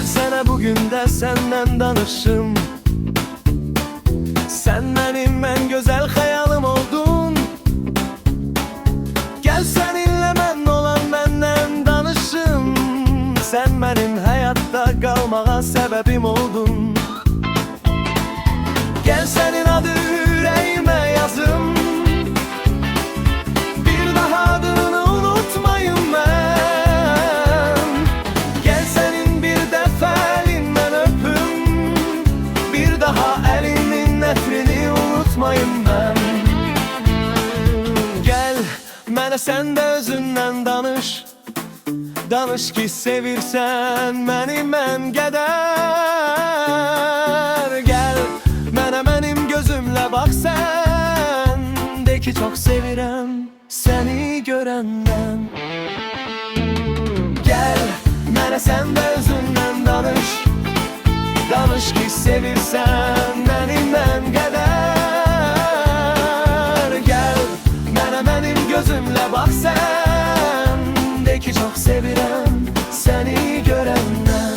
Gelsene bugün de senden danışım. Sen benim en güzel hayalim oldun. Gel seninle ben olan benden danışım. Sen benim hayatta kalmağa sebebim oldun. Gel senin adı yüreğime yazım. Bir daha adını unutmayım ben. Gel senin bir defa elinden öpüm. Bir daha elimin nefrini unutmayım ben. Gel mənə sen de özündən danış. Danış ki sevirsən məni mən qədər. Gel mənə mənim gözümlə bax sen. De ki çok sevirəm seni görəndən. Gel mənə sen de özündən danış. Danış ki sevirsən məni mən qədər. Gel mənə mənim gözümlə bax sen. De ki çok sevirəm seni görəndən.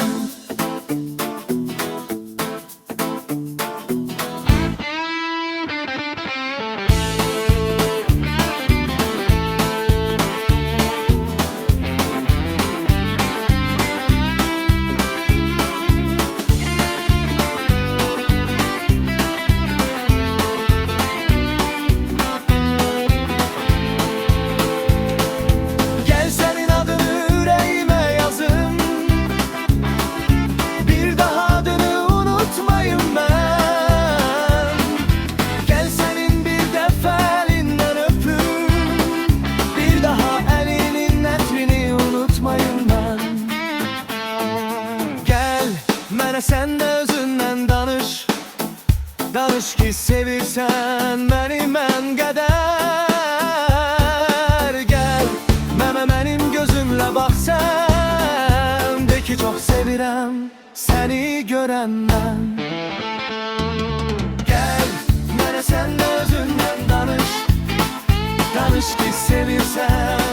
Sen de özündən danış. Danış ki sevirsən məni mən qədər. Gel mənə mənim gözümlə bax sen. De ki çok sevirəm seni görəndən. Gel mənə sen de özündən danış. Danış ki sevirsən